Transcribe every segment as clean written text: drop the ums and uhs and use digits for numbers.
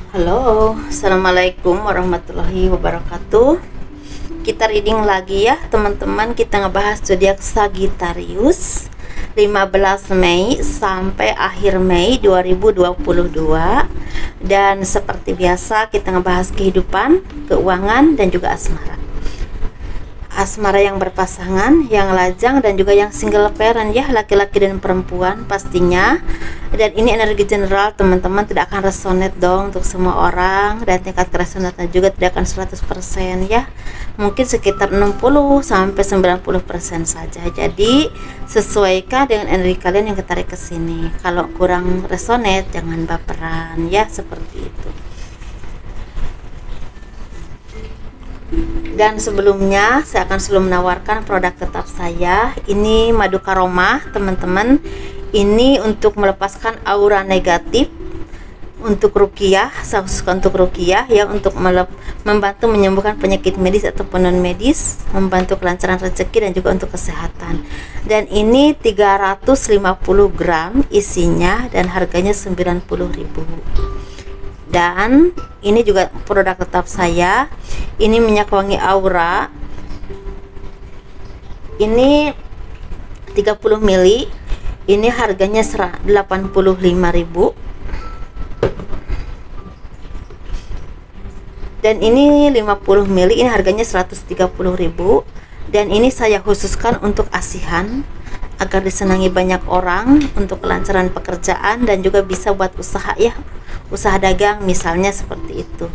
Halo, assalamualaikum warahmatullahi wabarakatuh. Kita reading lagi ya teman-teman. Kita ngebahas zodiak Sagittarius 15 Mei sampai akhir Mei 2022. Dan seperti biasa kita ngebahas kehidupan, keuangan, dan juga asmara. Asmara yang berpasangan, yang lajang, dan juga yang single parent ya, laki-laki dan perempuan pastinya. Dan ini energi general teman-teman, tidak akan resonate dong untuk semua orang, dan tingkat keresonannya juga tidak akan 100% ya, mungkin sekitar 60 sampai 90% saja. Jadi sesuaikan dengan energi kalian yang ketarik ke sini. Kalau kurang resonate jangan baperan ya, seperti itu. Dan sebelumnya saya akan selalu menawarkan produk tetap saya. Ini madu karomah teman-teman. Ini untuk melepaskan aura negatif, untuk ruqyah, untuk ruqyah ya, untuk membantu menyembuhkan penyakit medis ataupun non medis, membantu kelancaran rezeki dan juga untuk kesehatan. Dan ini 350 gram isinya dan harganya 90.000. Dan ini juga produk tetap saya. Ini minyak wangi aura. Ini 30 ml. Ini harganya 85.000. Dan ini 50 ml, ini harganya 130.000. Dan ini saya khususkan untuk asihan agar disenangi banyak orang, untuk kelancaran pekerjaan dan juga bisa buat usaha ya, usaha dagang misalnya, seperti itu.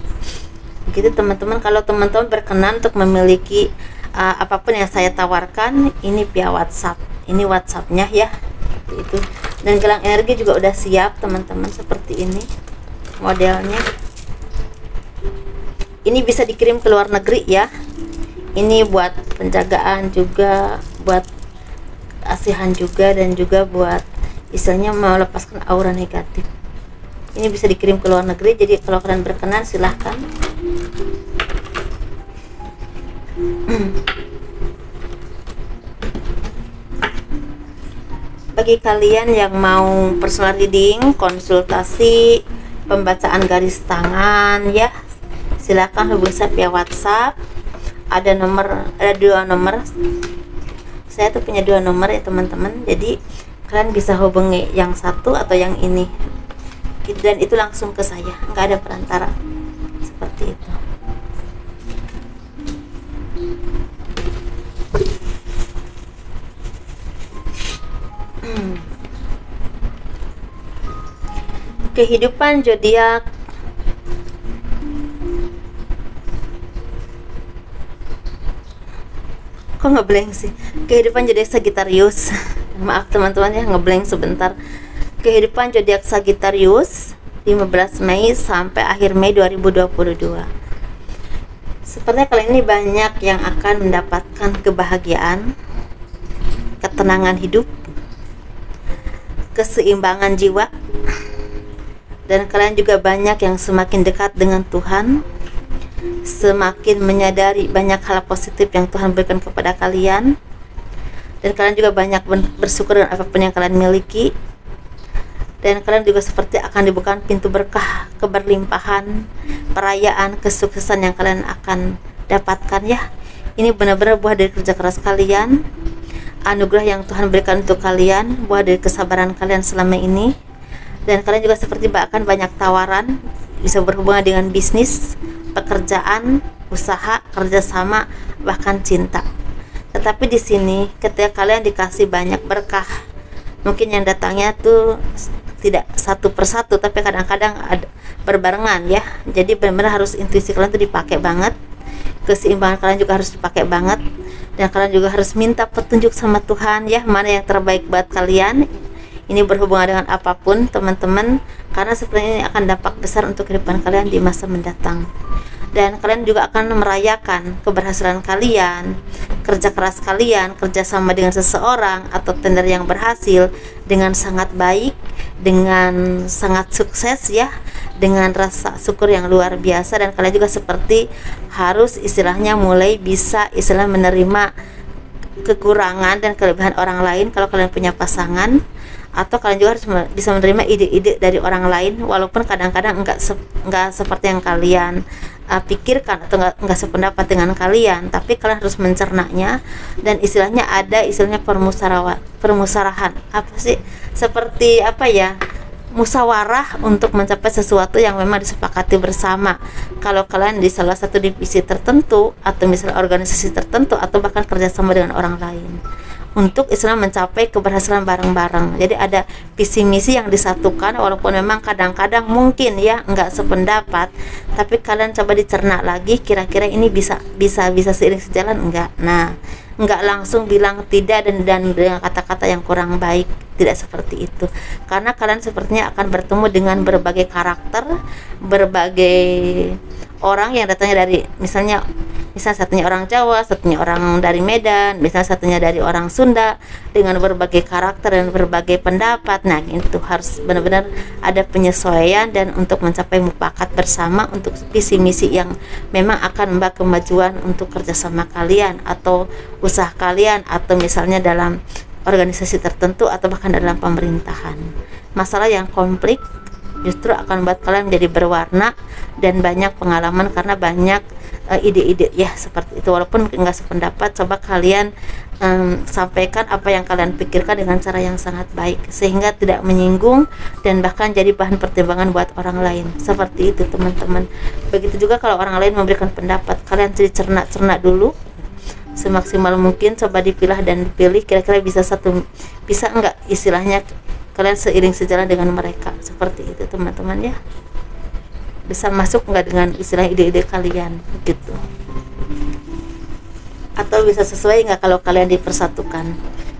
Begitu teman-teman. Kalau teman-teman berkenan untuk memiliki apapun yang saya tawarkan, ini via WhatsApp. Ini WhatsAppnya ya, seperti itu. Dan gelang energi juga udah siap teman-teman, seperti ini modelnya. Ini bisa dikirim ke luar negeri ya. Ini buat penjagaan juga, buat asihan juga, dan juga buat istilahnya melepaskan aura negatif. Ini bisa dikirim ke luar negeri. Jadi kalau kalian berkenan silahkan. Bagi kalian yang mau personal reading, konsultasi, pembacaan garis tangan ya, silakan hubungi saya via WhatsApp. Ada dua nomor. Saya tuh punya dua nomor ya teman-teman. Jadi kalian bisa hubungi yang satu atau yang ini, dan itu langsung ke saya, nggak ada perantara, seperti itu. Kehidupan zodiak kok ngeblank sih. Kehidupan zodiak Sagittarius. Maaf teman-teman ya, ngeblank sebentar. Kehidupan zodiak Sagittarius 15 Mei sampai akhir Mei 2022. Sepertinya kali ini banyak yang akan mendapatkan kebahagiaan, ketenangan hidup, keseimbangan jiwa, dan kalian juga banyak yang semakin dekat dengan Tuhan, semakin menyadari banyak hal positif yang Tuhan berikan kepada kalian, dan kalian juga banyak bersyukur dengan apapun yang kalian miliki. Dan kalian juga seperti akan dibukakan pintu berkah, keberlimpahan, perayaan, kesuksesan yang kalian akan dapatkan ya. Ini benar-benar buah dari kerja keras kalian, anugerah yang Tuhan berikan untuk kalian, buah dari kesabaran kalian selama ini. Dan kalian juga seperti bahkan banyak tawaran, bisa berhubungan dengan bisnis, pekerjaan, usaha, kerjasama, bahkan cinta. Tetapi di sini ketika kalian dikasih banyak berkah, mungkin yang datangnya tuh tidak satu persatu, tapi kadang-kadang ada berbarengan ya. Jadi benar-benar harus intuisi kalian tuh dipakai banget, keseimbangan kalian juga harus dipakai banget, dan kalian juga harus minta petunjuk sama Tuhan ya, mana yang terbaik buat kalian. Ini berhubungan dengan apapun teman-teman, karena sepertinya ini akan dampak besar untuk kehidupan kalian di masa mendatang. Dan kalian juga akan merayakan keberhasilan kalian, kerja keras kalian, kerjasama dengan seseorang atau tender yang berhasil dengan sangat baik, dengan sangat sukses ya, dengan rasa syukur yang luar biasa. Dan kalian juga seperti harus istilahnya mulai bisa istilah menerima kekurangan dan kelebihan orang lain kalau kalian punya pasangan, Atau kalian juga harus bisa menerima ide-ide dari orang lain, walaupun kadang-kadang enggak seperti yang kalian pikirkan atau enggak sependapat dengan kalian, tapi kalian harus mencernanya. Dan istilahnya ada istilahnya permusarahan, apa sih, seperti apa ya, musyawarah untuk mencapai sesuatu yang memang disepakati bersama. Kalau kalian di salah satu divisi tertentu atau misalnya organisasi tertentu atau bahkan kerjasama dengan orang lain untuk istilah mencapai keberhasilan bareng-bareng. Jadi ada visi misi yang disatukan, walaupun memang kadang-kadang mungkin ya nggak sependapat, tapi kalian coba dicerna lagi, kira-kira ini bisa seiring sejalan enggak. Nah, nggak langsung bilang tidak dan dengan kata-kata yang kurang baik, tidak seperti itu, karena kalian sepertinya akan bertemu dengan berbagai karakter, berbagai orang yang datangnya dari misalnya satunya orang Jawa, satunya orang dari Medan, misalnya satunya dari orang Sunda, dengan berbagai karakter dan berbagai pendapat. Nah, itu harus benar-benar ada penyesuaian dan untuk mencapai mufakat bersama untuk visi misi yang memang akan membawa kemajuan untuk kerjasama kalian atau usaha kalian, atau misalnya dalam organisasi tertentu atau bahkan dalam pemerintahan. Masalah yang konflik justru akan membuat kalian menjadi berwarna dan banyak pengalaman, karena banyak ide-ide ya seperti itu. Walaupun enggak sependapat, coba kalian sampaikan apa yang kalian pikirkan dengan cara yang sangat baik, sehingga tidak menyinggung dan bahkan jadi bahan pertimbangan buat orang lain. Seperti itu teman-teman. Begitu juga kalau orang lain memberikan pendapat, kalian jadi cerna dulu semaksimal mungkin, coba dipilah dan dipilih kira-kira bisa enggak istilahnya kalian seiring sejalan dengan mereka. Seperti itu teman-teman ya, bisa masuk nggak dengan istilah ide-ide kalian gitu, atau bisa sesuai nggak kalau kalian dipersatukan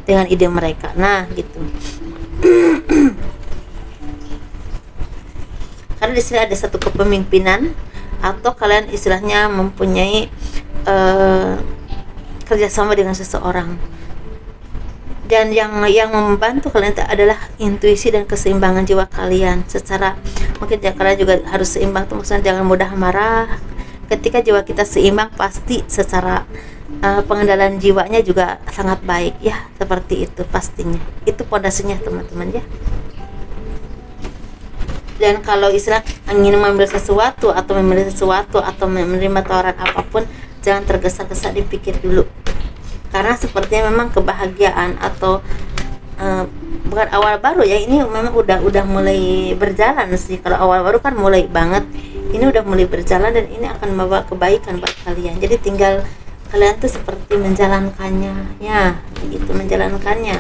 dengan ide mereka. Nah gitu. Karena di sini ada satu kepemimpinan, atau kalian istilahnya mempunyai kerjasama dengan seseorang, dan yang membantu kalian itu adalah intuisi dan keseimbangan jiwa kalian. Secara mungkin kalian juga harus seimbang tuh, maksudnya jangan mudah marah. Ketika jiwa kita seimbang, pasti secara pengendalian jiwanya juga sangat baik ya, seperti itu pastinya. Itu pondasinya teman-teman ya. Dan kalau istilah ingin mengambil sesuatu atau memilih sesuatu atau menerima tawaran apapun, jangan tergesa-gesa, dipikir dulu. Karena sepertinya memang kebahagiaan atau bukan awal baru ya, ini memang udah mulai berjalan sih. Kalau awal baru kan mulai banget, ini udah mulai berjalan dan ini akan membawa kebaikan buat kalian. Jadi tinggal kalian tuh seperti menjalankannya ya, begitu, menjalankannya.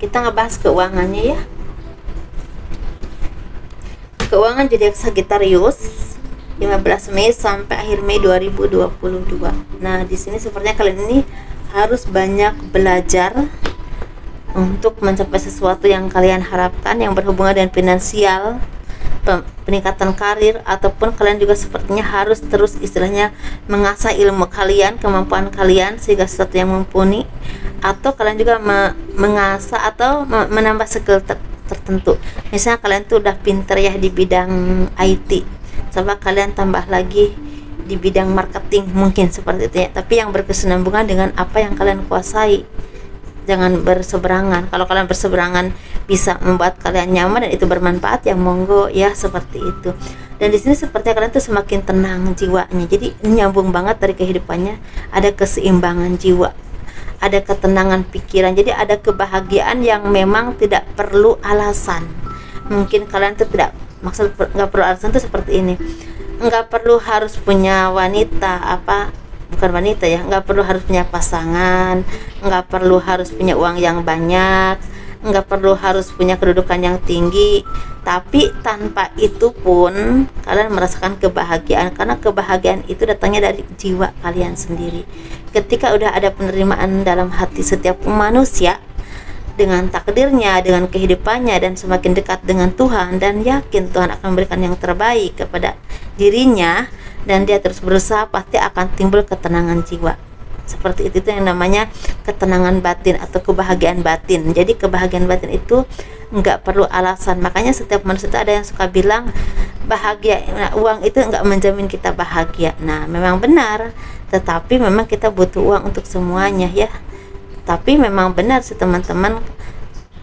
Kita ngebahas keuangannya ya. Keuangan zodiak Sagittarius 15 Mei sampai akhir Mei 2022. Nah, di sini sepertinya kalian ini harus banyak belajar untuk mencapai sesuatu yang kalian harapkan yang berhubungan dengan finansial, peningkatan karir, ataupun kalian juga sepertinya harus terus istilahnya mengasah ilmu kalian, kemampuan kalian sehingga sesuatu yang mumpuni, atau kalian juga mengasah atau menambah skill tertentu. Misalnya kalian tuh udah pinter ya di bidang IT, coba kalian tambah lagi di bidang marketing, mungkin seperti itu ya, tapi yang berkesinambungan dengan apa yang kalian kuasai. Jangan berseberangan. Kalau kalian berseberangan bisa membuat kalian nyaman dan itu bermanfaat, ya monggo ya, seperti itu. Dan di sini seperti kalian tuh semakin tenang jiwanya. Jadi nyambung banget dari kehidupannya, ada keseimbangan jiwa, ada ketenangan pikiran. Jadi ada kebahagiaan yang memang tidak perlu alasan. Mungkin kalian tuh tidak maksud nggak perlu alasan tuh seperti ini. Nggak perlu harus punya bukan wanita ya, nggak perlu harus punya pasangan, nggak perlu harus punya uang yang banyak, nggak perlu harus punya kedudukan yang tinggi, tapi tanpa itu pun kalian merasakan kebahagiaan, karena kebahagiaan itu datangnya dari jiwa kalian sendiri. Ketika udah ada penerimaan dalam hati setiap manusia dengan takdirnya, dengan kehidupannya, dan semakin dekat dengan Tuhan dan yakin Tuhan akan memberikan yang terbaik kepada dirinya, dan dia terus berusaha, pasti akan timbul ketenangan jiwa. Seperti itu yang namanya ketenangan batin atau kebahagiaan batin. Jadi kebahagiaan batin itu nggak perlu alasan. Makanya setiap manusia itu ada yang suka bilang bahagia, nah, uang itu nggak menjamin kita bahagia. Nah, memang benar, tetapi memang kita butuh uang untuk semuanya ya. Tapi memang benar sih teman-teman,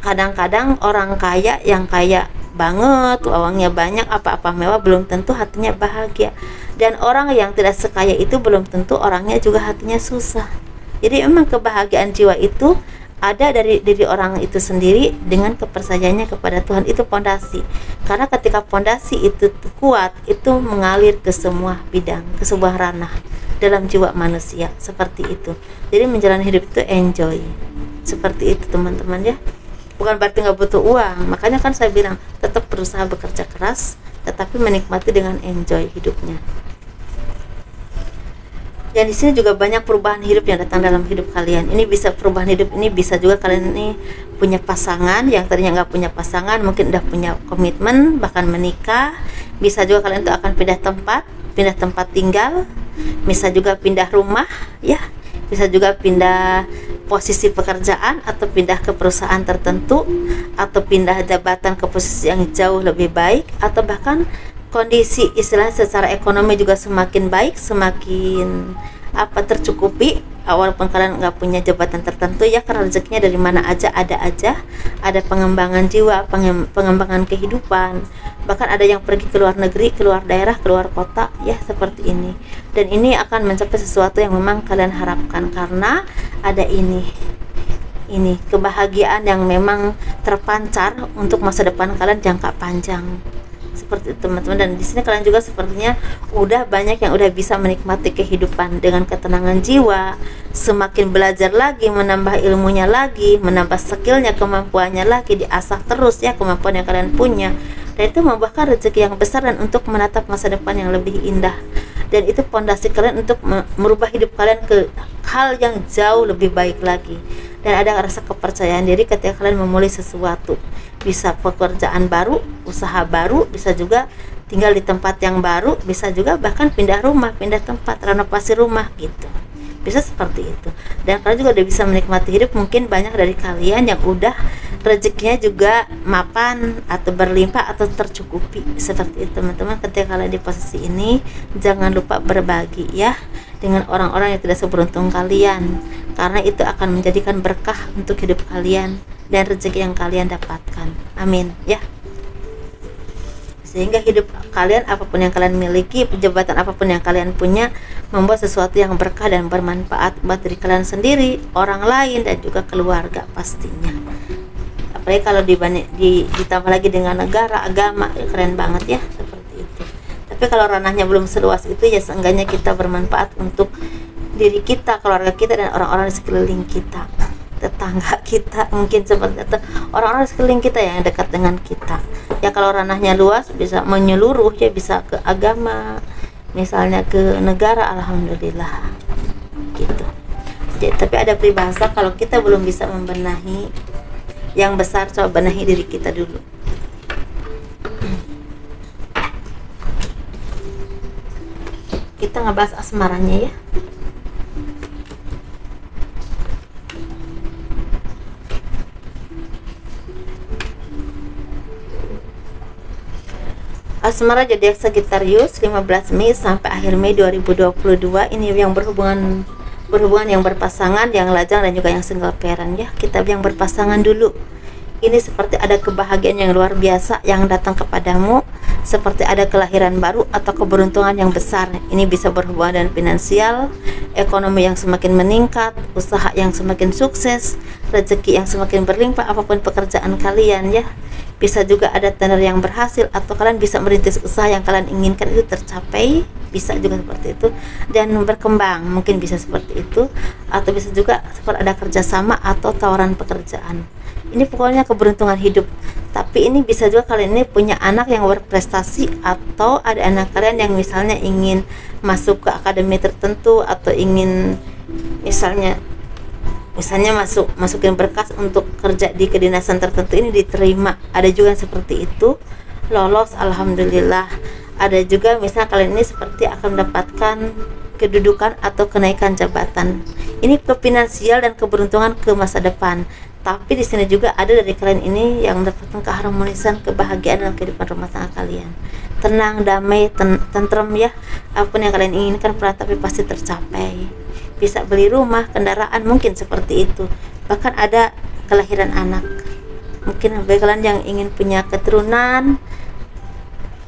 kadang-kadang orang kaya yang kaya banget, uangnya banyak, apa-apa mewah, belum tentu hatinya bahagia. Dan orang yang tidak sekaya itu belum tentu orangnya juga hatinya susah. Jadi memang kebahagiaan jiwa itu ada dari diri orang itu sendiri dengan kepercayaannya kepada Tuhan. Itu pondasi. Karena ketika pondasi itu kuat, itu mengalir ke semua bidang, ke sebuah ranah dalam jiwa manusia. Seperti itu. Jadi menjalani hidup itu enjoy. Seperti itu teman-teman ya. Bukan berarti nggak butuh uang. Makanya kan saya bilang tetap berusaha bekerja keras, tetapi menikmati dengan enjoy hidupnya. Dan di sini juga banyak perubahan hidup yang datang dalam hidup kalian. Ini bisa perubahan hidup, ini bisa juga kalian ini punya pasangan yang tadinya nggak punya pasangan, mungkin udah punya komitmen, bahkan menikah. Bisa juga kalian tuh akan pindah tempat tinggal, bisa juga pindah rumah, ya, bisa juga pindah posisi pekerjaan atau pindah ke perusahaan tertentu, atau pindah jabatan ke posisi yang jauh lebih baik, atau bahkan kondisi istilahnya secara ekonomi juga semakin baik, semakin tercukupi, walaupun kalian nggak punya jabatan tertentu ya, karena rezekinya dari mana aja ada pengembangan jiwa, pengembangan kehidupan, bahkan ada yang pergi ke luar negeri, keluar daerah, keluar kota ya, seperti ini. Dan ini akan mencapai sesuatu yang memang kalian harapkan, karena ada ini kebahagiaan yang memang terpancar untuk masa depan kalian jangka panjang. Seperti itu teman-teman. Dan di sini kalian juga sepertinya udah banyak yang udah bisa menikmati kehidupan dengan ketenangan jiwa, semakin belajar lagi, menambah ilmunya lagi, menambah skillnya, kemampuannya lagi, diasah terus ya kemampuan yang kalian punya. Dan itu membuahkan rezeki yang besar dan untuk menatap masa depan yang lebih indah. Dan itu pondasi kalian untuk merubah hidup kalian ke hal yang jauh lebih baik lagi. Dan ada rasa kepercayaan diri ketika kalian memulai sesuatu. Bisa pekerjaan baru, usaha baru, bisa juga tinggal di tempat yang baru, bisa juga bahkan pindah rumah, pindah tempat, renovasi rumah gitu. Bisa seperti itu. Dan kalian juga udah bisa menikmati hidup. Mungkin banyak dari kalian yang udah rezekinya juga mapan atau berlimpah atau tercukupi. Seperti itu teman-teman. Ketika kalian di posisi ini, jangan lupa berbagi ya dengan orang-orang yang tidak seberuntung kalian, karena itu akan menjadikan berkah untuk hidup kalian dan rezeki yang kalian dapatkan. Amin ya. Sehingga hidup kalian, apapun yang kalian miliki, jabatan apapun yang kalian punya, membuat sesuatu yang berkah dan bermanfaat buat diri kalian sendiri, orang lain, dan juga keluarga pastinya. Apalagi kalau ditambah lagi dengan negara, agama, keren banget ya, seperti itu. Tapi kalau ranahnya belum seluas itu, ya seenggaknya kita bermanfaat untuk diri kita, keluarga kita, dan orang-orang di sekeliling kita, tetangga kita, mungkin seperti itu, orang-orang di sekeliling kita yang dekat dengan kita. Ya kalau ranahnya luas, bisa menyeluruh ya, bisa ke agama, misalnya ke negara, alhamdulillah gitu. Jadi, tapi ada peribahasa, kalau kita belum bisa membenahi yang besar, coba benahi diri kita dulu. Kita ngebahas asmaranya ya. Asmara zodiak Sagittarius 15 Mei sampai akhir Mei 2022. Ini yang berhubungan yang berpasangan, yang lajang, dan juga yang single parent ya. Kita yang berpasangan dulu. Ini seperti ada kebahagiaan yang luar biasa yang datang kepadamu, seperti ada kelahiran baru atau keberuntungan yang besar. Ini bisa berhubungan dengan finansial, ekonomi yang semakin meningkat, usaha yang semakin sukses, rezeki yang semakin berlimpah, apapun pekerjaan kalian ya. Bisa juga ada tender yang berhasil, atau kalian bisa merintis usaha yang kalian inginkan itu tercapai, bisa juga seperti itu, dan berkembang, mungkin bisa seperti itu. Atau bisa juga seperti ada kerjasama atau tawaran pekerjaan. Ini pokoknya keberuntungan hidup. Tapi ini bisa juga kalian ini punya anak yang berprestasi, atau ada anak kalian yang misalnya ingin masuk ke akademi tertentu, atau ingin misalnya masukin berkas untuk kerja di kedinasan tertentu, ini diterima. Ada juga yang seperti itu, lolos, alhamdulillah. Ada juga misalnya kalian ini seperti akan mendapatkan kedudukan atau kenaikan jabatan. Ini ke finansial dan keberuntungan ke masa depan. Tapi di sini juga ada dari kalian ini yang mendapatkan keharmonisan, kebahagiaan dalam kehidupan rumah tangga kalian. Tenang, damai, tentrem ya. Apapun yang kalian inginkan, tapi pasti tercapai. bisa beli rumah, kendaraan, mungkin seperti itu. Bahkan ada kelahiran anak. Mungkin bagi kalian yang ingin punya keturunan,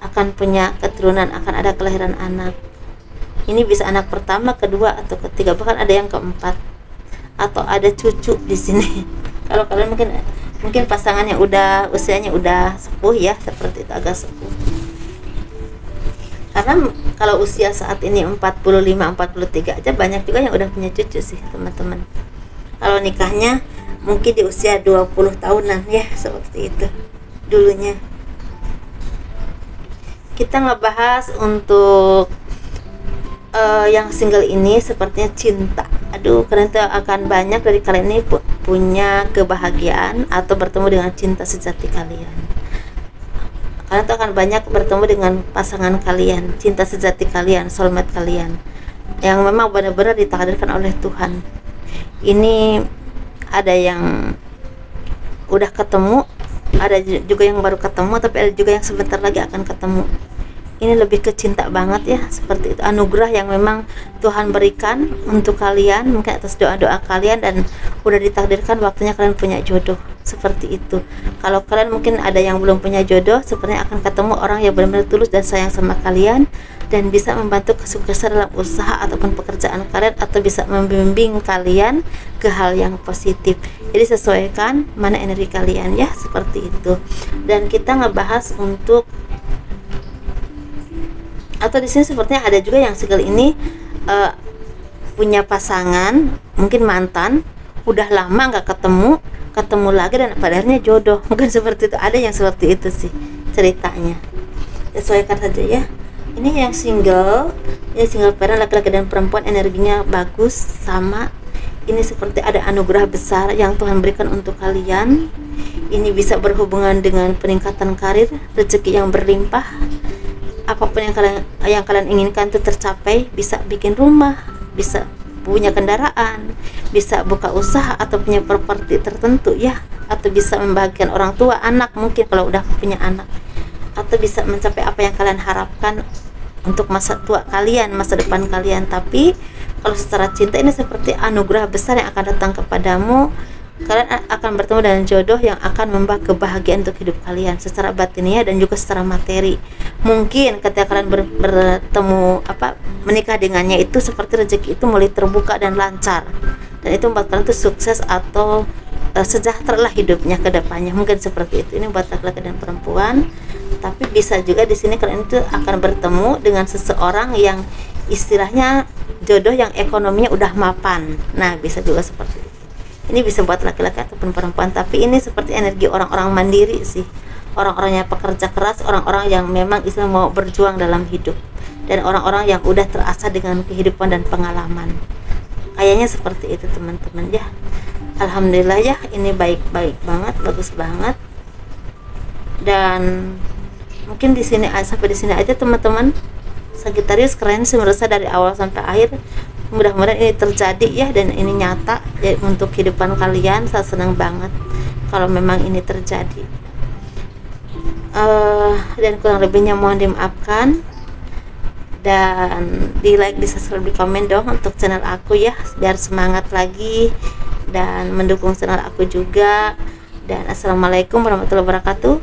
akan ada kelahiran anak. Ini bisa anak pertama, kedua, atau ketiga, bahkan ada yang keempat, atau ada cucu di sini. Kalau kalian mungkin pasangan yang usianya udah sepuh ya, seperti itu, agak sepuh. Karena kalau usia saat ini 45, 43 aja banyak juga yang udah punya cucu sih teman-teman. Kalau nikahnya mungkin di usia 20 tahunan ya, seperti itu dulunya. Kita ngebahas untuk yang single ini sepertinya cinta. Aduh, kalian tuh akan banyak dari kalian ini punya kebahagiaan atau bertemu dengan cinta sejati kalian. Kalian tuh akan banyak bertemu dengan pasangan kalian, cinta sejati kalian, soulmate kalian, yang memang benar-benar ditakdirkan oleh Tuhan. Ini ada yang udah ketemu, ada juga yang baru ketemu, tapi ada juga yang sebentar lagi akan ketemu. Ini lebih ke cinta banget ya, seperti itu, anugerah yang memang Tuhan berikan untuk kalian, mungkin atas doa-doa kalian, dan udah ditakdirkan waktunya kalian punya jodoh, seperti itu. Kalau kalian mungkin ada yang belum punya jodoh, sepertinya akan ketemu orang yang benar-benar tulus dan sayang sama kalian, dan bisa membantu kesuksesan dalam usaha ataupun pekerjaan kalian, atau bisa membimbing kalian ke hal yang positif. Jadi sesuaikan mana energi kalian ya, seperti itu. Dan kita ngebahas untuk, atau di sini sepertinya ada juga yang single ini punya pasangan, mungkin mantan, udah lama nggak ketemu lagi, dan padahalnya jodoh, mungkin seperti itu. Ada yang seperti itu sih ceritanya. Sesuaikan saja ya. Ini yang single, ini single parent, laki-laki dan perempuan, energinya bagus sama. Ini seperti ada anugerah besar yang Tuhan berikan untuk kalian. Ini bisa berhubungan dengan peningkatan karir, rezeki yang berlimpah. Apapun yang kalian inginkan itu tercapai, bisa bikin rumah, bisa punya kendaraan, bisa buka usaha atau punya properti tertentu ya, atau bisa membahagiakan orang tua, anak, mungkin kalau udah punya anak, atau bisa mencapai apa yang kalian harapkan untuk masa tua kalian, masa depan kalian. Tapi kalau secara cinta, ini seperti anugerah besar yang akan datang kepadamu. Kalian akan bertemu dengan jodoh yang akan membawa kebahagiaan untuk hidup kalian secara batiniah dan juga secara materi. Mungkin ketika kalian bertemu menikah dengannya, itu seperti rezeki itu mulai terbuka dan lancar, dan itu membuat kalian tuh sukses atau sejahtera lah hidupnya ke depannya. Mungkin seperti itu. Ini buat laki-laki dan perempuan. Tapi bisa juga di sini kalian itu akan bertemu dengan seseorang yang istilahnya jodoh yang ekonominya udah mapan. Nah, bisa juga seperti itu. Ini bisa buat laki-laki ataupun perempuan, tapi ini seperti energi orang-orang mandiri sih, orang-orangnya pekerja keras, orang-orang yang memang istilah mau berjuang dalam hidup, dan orang-orang yang udah terasa dengan kehidupan dan pengalaman. Kayaknya seperti itu teman-teman ya. Alhamdulillah ya, ini baik-baik banget, bagus banget. Dan mungkin sampai di sini aja teman-teman. Sagittarius keren sih menurut saya dari awal sampai akhir. Mudah-mudahan ini terjadi ya, dan ini nyata ya untuk kehidupan kalian. Saya senang banget kalau memang ini terjadi. Dan kurang lebihnya mohon dimaafkan, dan di like, di subscribe, di komen dong untuk channel aku ya, biar semangat lagi dan mendukung channel aku juga. Dan assalamualaikum warahmatullahi wabarakatuh.